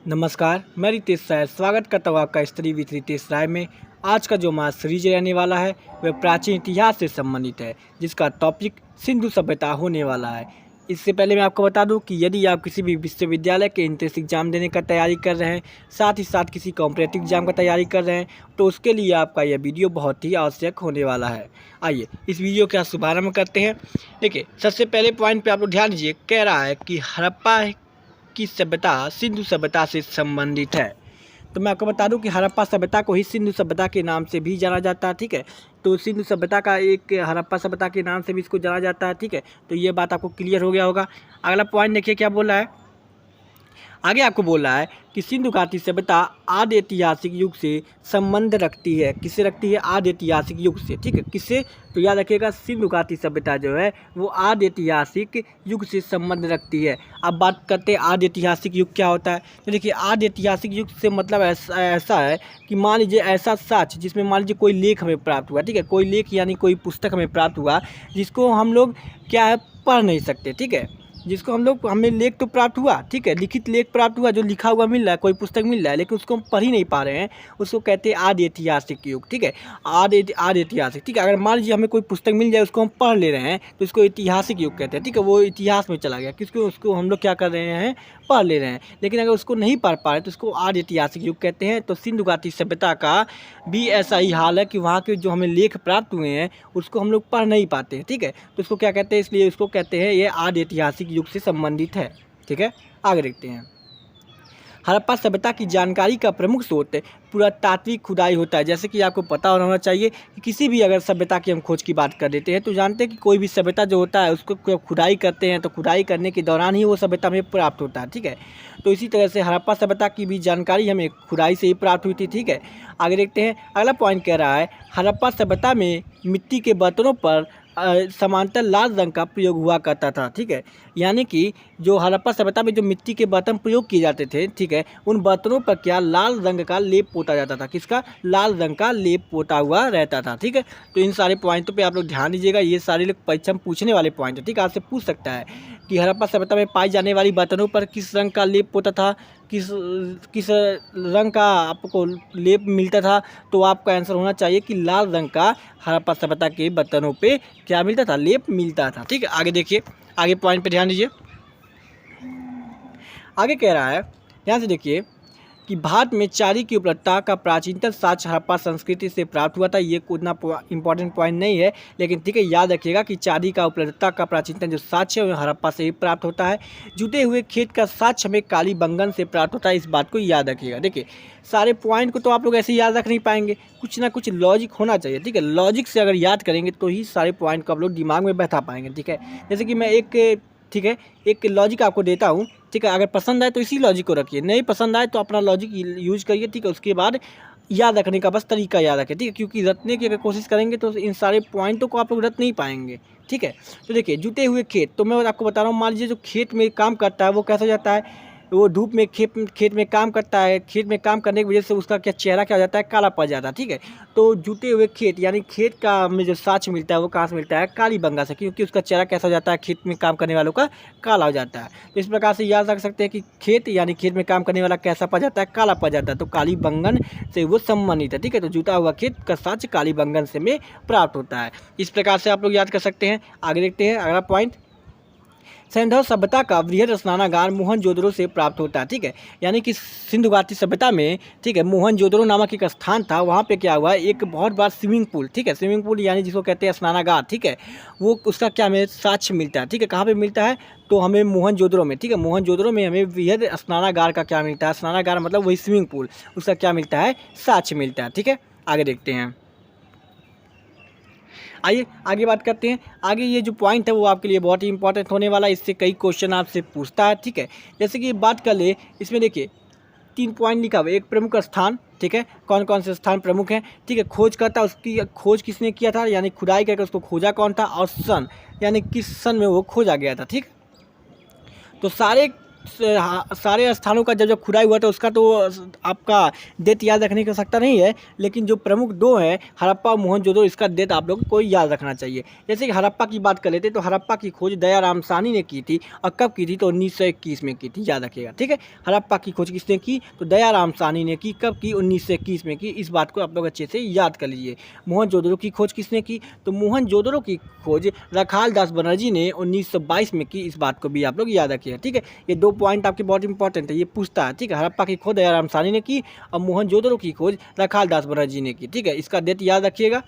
नमस्कार, मैं रितेश राय स्वागत करता हूँ आपका स्टडी विथ रितेश राय में। आज का जो हमारा सीरीज रहने वाला है वह प्राचीन इतिहास से संबंधित है, जिसका टॉपिक सिंधु सभ्यता होने वाला है। इससे पहले मैं आपको बता दूं कि यदि आप किसी भी विश्वविद्यालय के एंट्रेंस एग्जाम देने का तैयारी कर रहे हैं, साथ ही साथ किसी कॉम्पिटिटिव एग्जाम का तैयारी कर रहे हैं, तो उसके लिए आपका यह वीडियो बहुत ही आवश्यक होने वाला है। आइए इस वीडियो का शुभारंभ करते हैं। देखिए, सबसे पहले पॉइंट पे आप लोग ध्यान दीजिए। कह रहा है कि हड़प्पा की सभ्यता सिंधु सभ्यता से संबंधित है। तो मैं आपको बता दूं कि हड़प्पा सभ्यता को ही सिंधु सभ्यता के नाम से भी जाना जाता है। ठीक है, तो सिंधु सभ्यता का एक हड़प्पा सभ्यता के नाम से भी इसको जाना जाता है। ठीक है, तो ये बात आपको क्लियर हो गया होगा। अगला पॉइंट देखिए क्या बोल रहा है। आगे आपको बोल रहा है कि सिंधु घाटी सभ्यता आदि ऐतिहासिक युग से संबंध रखती है। किससे रखती है? आदि ऐतिहासिक युग से। ठीक है, किससे? तो याद रखिएगा, सिंधु घाटी सभ्यता जो है वो आदि ऐतिहासिक युग से संबंध रखती है। अब बात करते हैं आदि ऐतिहासिक युग क्या होता है। तो देखिए, आदि ऐतिहासिक युग से मतलब ऐसा है कि मान लीजिए ऐसा साक्ष्य जिसमें मान लीजिए कोई लेख हमें प्राप्त हुआ। ठीक है, कोई लेख यानी कोई पुस्तक हमें प्राप्त हुआ जिसको हम लोग क्या है, पढ़ नहीं सकते। ठीक है, जिसको हमें लेख तो प्राप्त हुआ। ठीक है, लिखित लेख प्राप्त हुआ, जो लिखा हुआ मिल रहा है, कोई पुस्तक मिल रहा है, लेकिन उसको हम पढ़ ही नहीं पा रहे हैं। उसको कहते हैं आदि ऐतिहासिक युग। ठीक है, आदि ऐतिहासिक। ठीक है, अगर मान लीजिए हमें कोई पुस्तक मिल जाए, उसको हम पढ़ ले रहे हैं, तो इसको ऐतिहासिक युग कहते हैं। ठीक है, वो इतिहास में चला गया, किसको? उसको हम लोग क्या कर रहे हैं, पढ़ ले रहे हैं। लेकिन अगर उसको नहीं पढ़ पा रहे तो उसको आदि ऐतिहासिक युग कहते हैं। तो सिंधु घाटी सभ्यता का भी ऐसा ही हाल है कि वहाँ के जो हमें लेख प्राप्त हुए हैं उसको हम लोग पढ़ नहीं पाते हैं। ठीक है, तो उसको क्या कहते हैं? इसलिए उसको कहते हैं ये आदि ऐतिहासिक युग से संबंधित है। ठीक है, आगे देखते हैं। हड़प्पा सभ्यता की जानकारी का प्रमुख स्रोत पुरातात्विक खुदाई होता है। जैसे कि आपको पता होना चाहिए कि किसी भी अगर सभ्यता की हम खोज की बात कर देते हैं तो जानते हैं कि कोई भी सभ्यता जो होता है उसको खुदाई करते हैं, तो खुदाई करने के दौरान ही वो सभ्यता हमें प्राप्त होता है। ठीक है, तो इसी तरह से हड़प्पा सभ्यता की भी जानकारी हमें खुदाई से ही प्राप्त हुई थी। ठीक है, आगे देखते हैं। अगला पॉइंट कह रहा है हड़प्पा सभ्यता में मिट्टी के बर्तनों पर समांतर लाल रंग का प्रयोग हुआ करता था। ठीक है, यानी कि जो हड़प्पा सभ्यता में जो मिट्टी के बर्तन प्रयोग किए जाते थे, ठीक है, उन बर्तनों पर क्या लाल रंग का लेप पोता जाता था। किसका? लाल रंग का लेप पोता हुआ रहता था। ठीक है, तो इन सारे पॉइंटों पे आप लोग ध्यान दीजिएगा। ये सारे लोग परीक्षा में पूछने वाले पॉइंट है। ठीक है, आपसे पूछ सकता है कि हड़प्पा सभ्यता में पाई जाने वाली बर्तनों पर किस रंग का लेप पोता था, किस रंग का आपको लेप मिलता था। तो आपका आंसर होना चाहिए कि लाल रंग का हड़प्पा सभ्यता के बर्तनों पे क्या मिलता था? लेप मिलता था। ठीक है, आगे देखिए, आगे पॉइंट पे ध्यान दीजिए। आगे कह रहा है, ध्यान से देखिए कि भारत में चांदी की उपलब्धता का प्राचीनतम साक्ष्य हड़प्पा संस्कृति से प्राप्त हुआ था। ये उतना इंपॉर्टेंट पॉइंट नहीं है, लेकिन ठीक है, याद रखिएगा कि चांदी का उपलब्धता का प्राचीनतम जो साक्ष्य है वो हड़प्पा से ही प्राप्त होता है। जुटे हुए खेत का साक्ष्य हमें कालीबंगन से प्राप्त होता है। इस बात को याद रखिएगा। देखिए, सारे पॉइंट को तो आप लोग ऐसे ही याद रख नहीं पाएंगे, कुछ ना कुछ लॉजिक होना चाहिए। ठीक है, लॉजिक से अगर याद करेंगे तो ही सारे पॉइंट को आप लोग दिमाग में बैठा पाएंगे। ठीक है, जैसे कि मैं एक लॉजिक आपको देता हूँ। ठीक है, अगर पसंद आए तो इसी लॉजिक को रखिए, नहीं पसंद आए तो अपना लॉजिक यूज करिए। ठीक है, उसके बाद याद रखने का बस तरीका याद रखें। ठीक है, क्योंकि रटने की अगर कोशिश करेंगे तो इन सारे पॉइंटों को आप लोग रट नहीं पाएंगे। ठीक है, तो देखिए, जुटे हुए खेत, तो मैं आपको बता रहा हूँ, मान लीजिए जो खेत में काम करता है वो कैसा जाता है, वो धूप में खेत में काम करता है। खेत में काम करने की वजह से उसका क्या चेहरा क्या हो जाता है? काला पड़ जाता है। ठीक है, तो जुटे हुए खेत यानी खेत का में जो साक्ष्य मिलता है वो कहाँ से मिलता है? कालीबंगा से, क्योंकि उसका चेहरा कैसा हो जाता है? खेत में काम करने वालों का काला हो जाता है। तो इस प्रकार से याद रख सकते हैं कि खेत यानी खेत में काम करने वाला कैसा पड़ जाता है? काला पड़ जाता है। तो कालीबंगन से वो संबंधित है। ठीक है, तो जुटा हुआ खेत का साक्ष्य कालीबंगन से में प्राप्त होता है। इस प्रकार से आप लोग याद कर सकते हैं। आगे देखते हैं अगला पॉइंट। सैंधव सभ्यता का वृहद स्नानागार मोहनजोदड़ो से प्राप्त होता है। ठीक है, यानी कि सिंधु घाटी सभ्यता में, ठीक है, मोहनजोदड़ो नामक एक स्थान था। वहाँ पे क्या हुआ? एक बहुत बड़ा स्विमिंग पूल। ठीक है, स्विमिंग पूल यानी जिसको कहते हैं स्नानागार। ठीक है, वो उसका क्या हमें साक्ष्य मिलता है? ठीक है, कहाँ पे मिलता है? तो हमें मोहनजोदड़ो में। ठीक है, मोहनजोदड़ो में हमें वृहद स्नानागार का क्या मिलता है? स्नानागार मतलब वही स्विमिंग पूल, उसका क्या मिलता है? साक्ष्य मिलता है। ठीक है, आगे देखते हैं। आइए आगे बात करते हैं। आगे ये जो पॉइंट है वो आपके लिए बहुत ही इंपॉर्टेंट होने वाला है। इससे कई क्वेश्चन आपसे पूछता है। ठीक है, जैसे कि बात कर ले, इसमें देखिए 3 पॉइंट लिखा हुआ है। एक प्रमुख स्थान, ठीक है, कौन कौन से स्थान प्रमुख हैं। ठीक है, खोज करता, उसकी खोज किसने किया था, यानी खुदाई करके उसको खोजा कौन था, और सन यानी किस सन में वो खोजा गया था। ठीक, तो सारे सारे स्थानों का जब जब खुदाई हुआ था उसका तो आपका डेट याद रखने की आवश्यकता नहीं है, लेकिन जो प्रमुख दो हैं हड़प्पा और मोहनजोदड़ो, इसका डेट आप लोग को याद रखना चाहिए। जैसे कि हड़प्पा की बात कर लेते तो हड़प्पा की खोज दयाराम साहनी ने की थी, और कब की थी तो 1921 में की थी, याद रखिएगा, ठीक है। हड़प्पा की खोज किसने की तो दयाराम साहनी ने की, कब की 1921 में की, इस बात को आप लोग अच्छे से याद कर लीजिए। मोहनजोदड़ो की खोज किसने की तो मोहनजोदड़ो की खोज रखाल दास बनर्जी ने 1922 में की, इस बात को भी आप लोग याद रखिएगा, ठीक है। ये 2 पॉइंट आपके बहुत इंपॉर्टेंट है, ये पूछता है, ठीक है। हड़प्पा की खोज दयाराम साहनी ने की और मोहनजोदड़ो की खोज रखाल दास बनर्जी ने की, ठीक है। इसका डेट याद रखिएगा।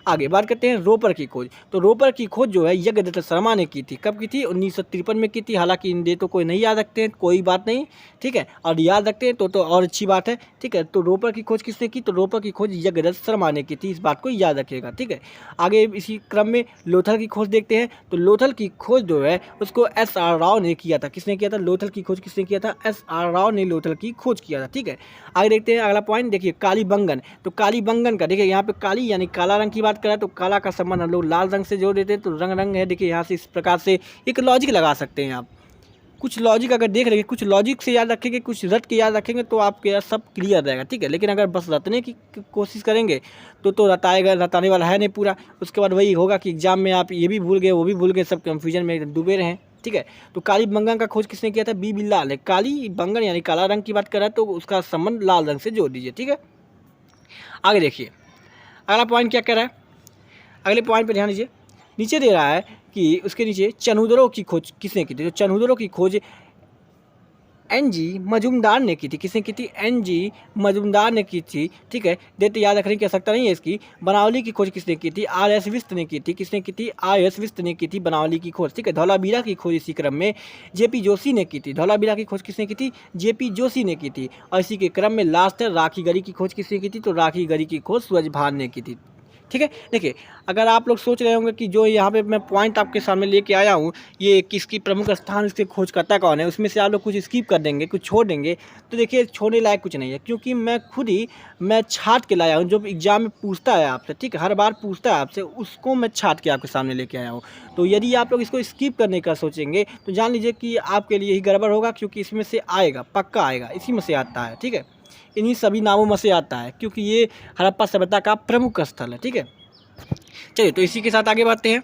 आगे बात करते हैं रोपर की खोज। तो रोपर की खोज जो है यज्ञदत्त शर्मा ने की थी, कब की थी 1953 में की थी। हालांकि इन डेटों को नहीं याद रखते हैं कोई बात नहीं, ठीक है, और याद रखते हैं तो और अच्छी बात है, ठीक है। तो रोपर की खोज किसने की तो रोपर की खोज यज्ञदत्त शर्मा ने की थी, इस बात को याद रखिएगा, ठीक है। आगे इसी क्रम में लोथल की खोज देखते हैं। तो लोथल की खोज जो है उसको SR राव ने किया था। किसने किया था लोथल की खोज किसने किया था SR राव ने लोथल की खोज किया था, ठीक है। आगे देखते हैं अगला पॉइंट, देखिए कालीबंगन। तो कालीबंगन का देखिए यहाँ पे काली यानी काला रंग की बात करें तो काला का संबंध हम लोग लाल रंग से जोड़ देते हैं, तो रंग है, देखिए यहाँ से इस प्रकार से एक लॉजिक लगा सकते हैं आप। कुछ लॉजिक अगर देख रहे कुछ लॉजिक से याद रखेंगे, कुछ रट के याद रखेंगे तो आपके सब क्लियर रहेगा, ठीक है। लेकिन अगर बस रटने की कोशिश करेंगे तो रटाएगा, रटाने वाला है नहीं पूरा। उसके बाद वही होगा कि एग्जाम में आप ये भी भूल गए वो भी भूल गए, सब कन्फ्यूजन में डूबे रहे, ठीक है। तो काली बंगन का खोज किसने किया था बी बिल्लाल ने। काली बंगन यानी काला रंग की बात कर रहा है तो उसका संबंध लाल रंग से जोड़ दीजिए, ठीक है। आगे देखिए अगला पॉइंट क्या कह रहा है, अगले पॉइंट पर ध्यान दीजिए। नीचे दे रहा है कि उसके नीचे चनहुदड़ो की खोज किसने की थी। तो चनहुदड़ो की खोज NG मजुमदार ने की थी। किसने की थी NG मजुमदार ने की थी, ठीक है। डेट याद रखने की आवश्यकता नहीं है इसकी। बनावली की खोज किसने की थी RS विस्त ने की थी। किसने की थी RS विस्त ने की थी बनावली की खोज, ठीक है। धौलावीरा की खोज इसी क्रम में JP जोशी ने की थी। धौलावीरा की खोज किसने की थी JP जोशी ने की थी। और इसी के क्रम में लास्ट है राखी गढ़ी की खोज किसने की थी तो राखी गढ़ी की खोज सूरज भान ने की थी, ठीक है। देखिए अगर आप लोग सोच रहे होंगे कि जो यहाँ पे मैं पॉइंट आपके सामने लेके आया हूँ ये किसकी प्रमुख स्थान इसके खोजकर्ता कौन है, उसमें से आप लोग कुछ स्किप कर देंगे, कुछ छोड़ देंगे, तो देखिए छोड़ने लायक कुछ नहीं है, क्योंकि मैं खुद ही छाट के लाया हूँ। जो एग्जाम में पूछता है आपसे, ठीक है, हर बार पूछता है आपसे, उसको मैं छाट के आपके सामने लेके आया हूँ। तो यदि आप लोग इसको स्किप करने का सोचेंगे तो जान लीजिए कि आपके लिए ही गड़बड़ होगा, क्योंकि इसमें से आएगा, पक्का आएगा, इसी में से आता है, ठीक है। इन्हीं सभी नामों में से आता है, क्योंकि ये हड़प्पा सभ्यता का प्रमुख स्थल है, ठीक है। चलिए तो इसी के साथ आगे बढ़ते हैं।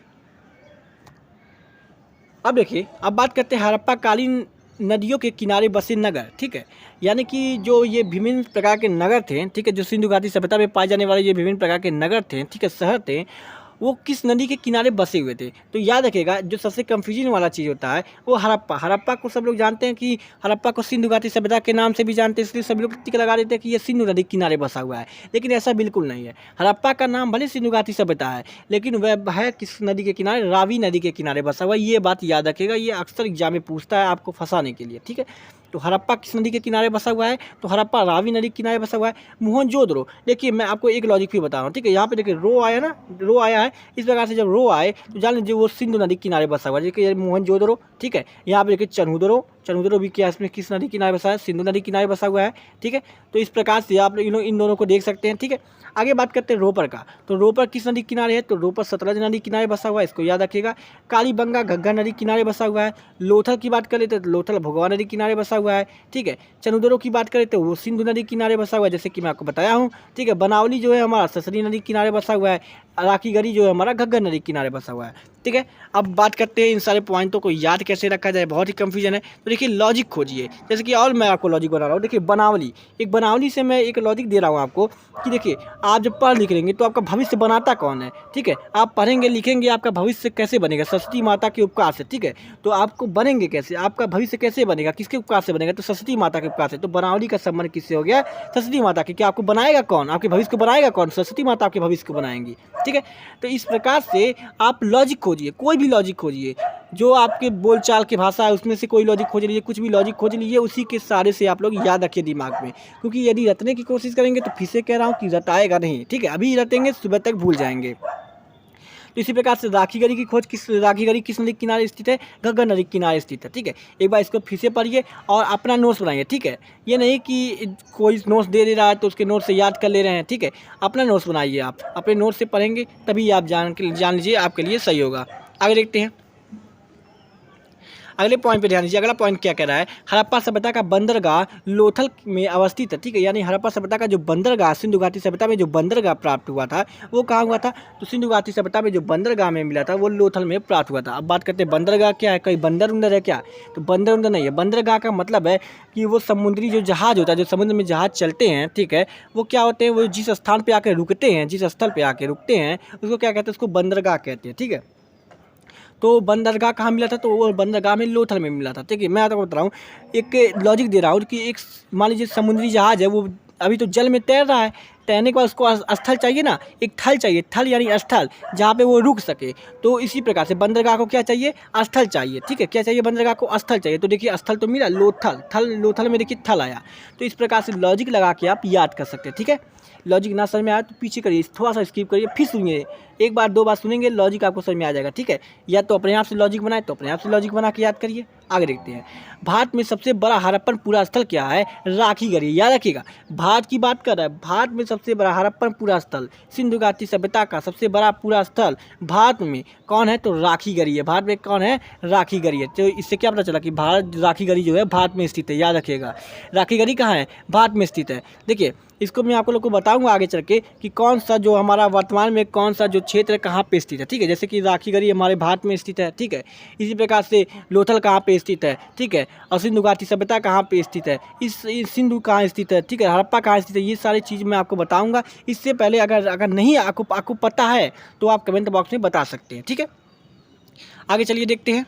अब देखिए अब बात करते हैं हड़प्पा कालीन नदियों के किनारे बसे नगर, ठीक है। यानी कि जो ये विभिन्न प्रकार के नगर थे, ठीक है, जो सिंधु घाटी सभ्यता में पाए जाने वाले ये विभिन्न प्रकार के नगर थे, ठीक है, शहर थे, वो किस नदी के किनारे बसे हुए थे। तो याद रखिएगा जो सबसे कंफ्यूजन वाला चीज़ होता है वो हड़प्पा। हड़प्पा को सब लोग जानते हैं कि हड़प्पा को सिंधु घाटी सभ्यता के नाम से भी जानते हैं, इसलिए सभी लोग टिक लगा देते हैं कि ये सिंधु नदी के किनारे बसा हुआ है, लेकिन ऐसा बिल्कुल नहीं है। हड़प्पा का नाम भले सिंधु घाटी सभ्यता है, लेकिन वह है किस नदी के किनारे, रावी नदी के किनारे बसा हुआ है। ये बात याद रखिएगा, ये अक्सर एग्जाम में पूछता है आपको फंसाने के लिए, ठीक है। तो हड़प्पा किस नदी के किनारे बसा हुआ है तो हड़प्पा रावी नदी के किनारे बसा हुआ है। मोहनजोदड़ो, देखिए मैं आपको एक लॉजिक भी बता रहा हूँ, ठीक है। यहाँ पे देखिए रो आया ना, रो आया है, इस प्रकार से जब रो आए तो जान लीजिए वो सिंधु नदी के किनारे बसा हुआ है। देखिए मोहनजोदड़ो, ठीक है। यहाँ पे देखिए चनहुदड़ो, चनहुदड़ो भी क्या इसमें किस नदी किनारे बसा है, सिंधु नदी किनारे बसा हुआ है, ठीक है। तो इस प्रकार से आप लोग इन दोनों को देख सकते हैं, ठीक है। आगे बात करते हैं रोपर का। तो रोपर किस नदी किनारे है तो रोपर सतलज नदी किनारे बसा हुआ है, इसको याद रखिएगा। कालीबंगा घग्गर नदी किनारे बसा हुआ है। लोथल की बात करें तो लोथल भोगवा नदी किनारे बसा हुआ है, ठीक है। चनहुदड़ो की बात करें तो वो सिंधु नदी किनारे बसा हुआ है, जैसे कि मैं आपको बताया हूँ, ठीक है। बनावली जो है हमारा ससरी नदी किनारे बसा हुआ है। राखी गढ़ी जो है हमारा घग्गर नदी किनारे बसा हुआ है, ठीक है। अब बात करते हैं इन सारे पॉइंटों को याद कैसे रखा जाए, बहुत ही कंफ्यूजन है। तो देखिए लॉजिक खोजिए, जैसे कि और मैं आपको लॉजिक बना रहा हूँ। देखिए बनावली, एक बनावली से मैं एक लॉजिक दे रहा हूँ आपको कि देखिए आप जब पढ़ लिख लेंगे तो आपका भविष्य बनाता कौन है, ठीक है। आप पढ़ेंगे लिखेंगे आपका भविष्य कैसे बनेगा, सरस्वती माता के उपकार से, ठीक है। तो आपको बनेंगे कैसे, आपका भविष्य कैसे बनेगा, किसके उपकार से बनेगा तो सरस्वती माता के उपकार से। तो बनावली का संबंध किससे हो गया सरस्वती माता के। क्या आपको बनाएगा कौन, आपके भविष्य को बनाएगा कौन, सरस्वती माता आपके भविष्य को बनाएंगी, ठीक है। तो इस प्रकार से आप लॉजिक खोजिए, कोई भी लॉजिक खोजिए, जो आपके बोलचाल की भाषा है उसमें से कोई लॉजिक खोज लीजिए, कुछ भी लॉजिक खोज लीजिए, उसी के सहारे से आप लोग याद रखिए दिमाग में। क्योंकि यदि रटने की कोशिश करेंगे तो फिर से कह रहा हूँ कि रटाएगा नहीं, ठीक है। अभी रटेंगे सुबह तक भूल जाएंगे। तो इसी प्रकार से राखी गढ़ी की खोज राखी गढ़ी किस नदी के किनारे स्थित है, घग्गर नदी के किनारे स्थित है, ठीक है। एक बार इसको फिर से पढ़िए और अपना नोट्स बनाइए, ठीक है। ये नहीं कि कोई नोट्स दे रहा है तो उसके नोट्स से याद कर ले रहे हैं, ठीक है। अपना नोट्स बनाइए, आप अपने नोट्स से पढ़ेंगे तभी आप जान लीजिए आपके लिए सही होगा। आगे देखते हैं। अगले पॉइंट पे ध्यान दीजिए। अगला पॉइंट क्या कह रहा है, हड़प्पा सभ्यता का बंदरगाह लोथल में अवस्थित है। ठीक है, यानी हड़प्पा सभ्यता का जो बंदरगाह सिंधु घाटी सभ्यता में जो बंदरगाह प्राप्त हुआ था वो कहाँ हुआ था, तो सिंधु घाटी सभ्यता में जो बंदरगाह में मिला था वो लोथल में प्राप्त हुआ था। अब बात करते हैं बंदरगाह क्या है, कहीं बंदर उंदर है क्या, तो बंदर उंदर नहीं है। बंदरगाह का मतलब है कि वो समुद्री जो जहाज होता है, जो समुद्र में जहाज चलते हैं, ठीक है, वो क्या होते हैं, वो जिस स्थान पे आके रुकते हैं, जिस स्थल पे आके रुकते हैं उसको क्या कहते हैं, उसको बंदरगाह कहते हैं। ठीक है, तो बंदरगाह कहाँ मिला था, तो वो बंदरगाह में लोथल में मिला था। ठीक है, मैं आपको बता रहा हूँ, एक लॉजिक दे रहा हूँ कि एक मान लीजिए समुद्री जहाज है, वो अभी तो जल में तैर रहा है, तैरने के बाद उसको स्थल चाहिए ना, एक थल चाहिए, थल यानी स्थल जहाँ पे वो रुक सके। तो इसी प्रकार से बंदरगाह को क्या चाहिए, स्थल चाहिए। ठीक है, क्या चाहिए, बंदरगाह को स्थल चाहिए। तो देखिए स्थल तो मिला, लोथल, थल, लोथल में देखिए थल आया। तो इस प्रकार से लॉजिक लगा के आप याद कर सकते हैं। ठीक है, लॉजिक ना समझ में आया तो पीछे करिए, थोड़ा सा स्किप करिए, फिर सुनिए, एक बार दो बार सुनेंगे लॉजिक आपको समझ में आ जाएगा। ठीक है, या तो अपने आप से लॉजिक बनाए तो अपने आप से लॉजिक बना के याद करिए। आगे देखते हैं, भारत में सबसे बड़ा हड़प्पन पूरा स्थल क्या है, राखीगढ़ी। याद रखिएगा, भारत की बात कर रहा है, भारत में सबसे बड़ा हड़प्पन पूरा स्थल, सिंधु घाटी सभ्यता का सबसे बड़ा पूरा स्थल भारत में कौन है, तो राखीगढ़ी है। भारत में कौन है, राखीगढ़ी है। तो इससे क्या पता चला कि भारत, राखीगढ़ी जो है भारत में स्थित है। याद रखिएगा, राखीगढ़ी कहाँ है, भारत में स्थित है। देखिए इसको मैं आप लोग को बताऊंगा आगे चल के कि कौन सा जो हमारा वर्तमान में कौन सा जो क्षेत्र है कहाँ पे स्थित है। ठीक है, जैसे कि राखीगढ़ी हमारे भारत में स्थित है। ठीक है, इसी प्रकार से लोथल कहाँ पे स्थित है। ठीक है, और सिंधु घाटी सभ्यता कहाँ पे स्थित है, इस सिंधु कहाँ स्थित है। ठीक है, हड़प्पा कहाँ स्थित है, ये सारी चीज़ मैं आपको बताऊँगा। इससे पहले अगर नहीं आपको पता है तो आप कमेंट बॉक्स में बता सकते हैं। ठीक है, आगे चलिए देखते हैं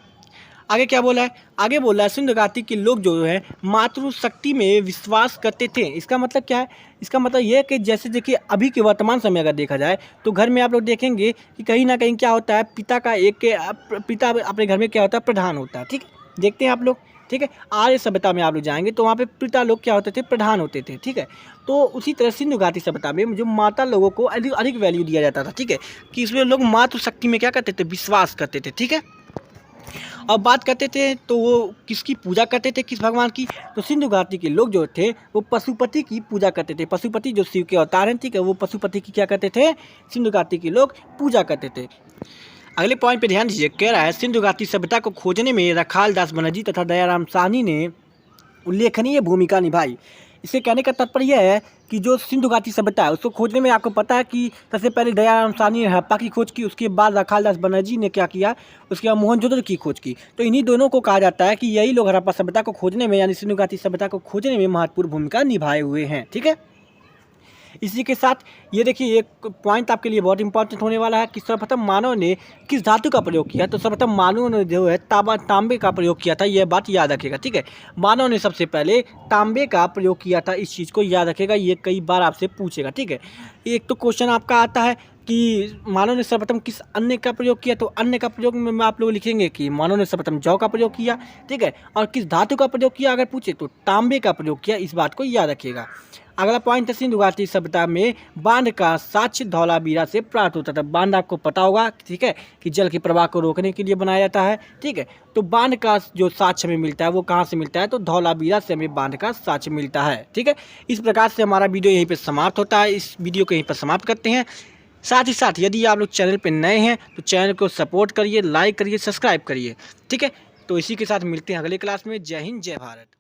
आगे क्या बोला है। आगे बोला है सिंधु घाटी के लोग जो है मातृशक्ति में विश्वास करते थे। इसका मतलब क्या है, इसका मतलब ये है कि जैसे देखिए अभी के वर्तमान समय अगर देखा जाए तो घर में आप लोग देखेंगे कि कहीं ना कहीं क्या होता है, पिता अपने घर में क्या होता है, प्रधान होता है। ठीक है, देखते हैं आप लोग। ठीक है, आर्य सभ्यता में आप लोग जाएंगे तो वहाँ पे पिता लोग क्या होते थे, प्रधान होते थे। ठीक है, तो उसी तरह सिंधु घाटी सभ्यता में जो माता लोगों को अधिक वैल्यू दिया जाता था। ठीक है, कि इसमें लोग मातृशक्ति में क्या करते थे, विश्वास करते थे। ठीक है, अब बात करते थे तो वो किसकी पूजा करते थे, किस भगवान की, तो सिंधु घाटी के लोग जो थे वो पशुपति की पूजा करते थे। पशुपति जो शिव के अवतार हैं, ठीक है, वो पशुपति की क्या करते थे, सिंधु घाटी के लोग पूजा करते थे। अगले पॉइंट पे ध्यान दीजिए, कह रहा है सिंधु घाटी सभ्यता को खोजने में रखाल दास बनर्जी तथा दयाराम साहनी ने उल्लेखनीय भूमिका निभाई। इससे कहने का तात्पर्य यह है कि जो सिंधु घाटी सभ्यता है उसको खोजने में आपको पता है कि सबसे पहले दयाराम साहनी ने हड़प्पा की खोज की, उसके बाद रखालदास बनर्जी ने क्या किया, उसके बाद मोहनजोदड़ो की खोज की। तो इन्हीं दोनों को कहा जाता है कि यही लोग हड़प्पा सभ्यता को खोजने में यानी सिंधु घाटी सभ्यता को खोजने में महत्वपूर्ण भूमिका निभाए हुए हैं। ठीक है, इसी के साथ ये देखिए एक पॉइंट आपके लिए बहुत इंपॉर्टेंट होने वाला है कि सर्वप्रथम मानव ने किस धातु का प्रयोग किया, तो सर्वप्रथम मानव ने जो है तांबे का प्रयोग किया था। यह बात याद रखिएगा। ठीक है, मानव ने सबसे पहले तांबे का प्रयोग किया था, इस चीज़ को याद रखिएगा, ये कई बार आपसे पूछेगा। ठीक है, एक तो क्वेश्चन आपका आता है कि मानव ने सर्वप्रथम किस अन्य का प्रयोग किया, तो अन्य का प्रयोग में आप लोग लिखेंगे कि मानव ने सर्वप्रथम जौ का प्रयोग किया। ठीक है, और किस धातु का प्रयोग किया अगर पूछे तो तांबे का प्रयोग किया, इस बात को याद रखिएगा। अगला पॉइंट है सिंधु घाटी सभ्यता में बांध का साक्ष्य धौलावीरा से प्राप्त होता था। बांध आपको पता होगा, ठीक है, कि जल के प्रवाह को रोकने के लिए बनाया जाता है। ठीक है, तो बांध का जो साक्ष्य हमें मिलता है वो कहाँ से मिलता है, तो धौलावीरा से हमें बांध का साक्ष्य मिलता है। ठीक है, इस प्रकार से हमारा वीडियो यहीं पर समाप्त होता है। इस वीडियो को यहीं पर समाप्त करते हैं। साथ ही साथ यदि आप लोग चैनल पर नए हैं तो चैनल को सपोर्ट करिए, लाइक करिए, सब्सक्राइब करिए। ठीक है, तो इसी के साथ मिलते हैं अगले क्लास में। जय हिंद, जय भारत।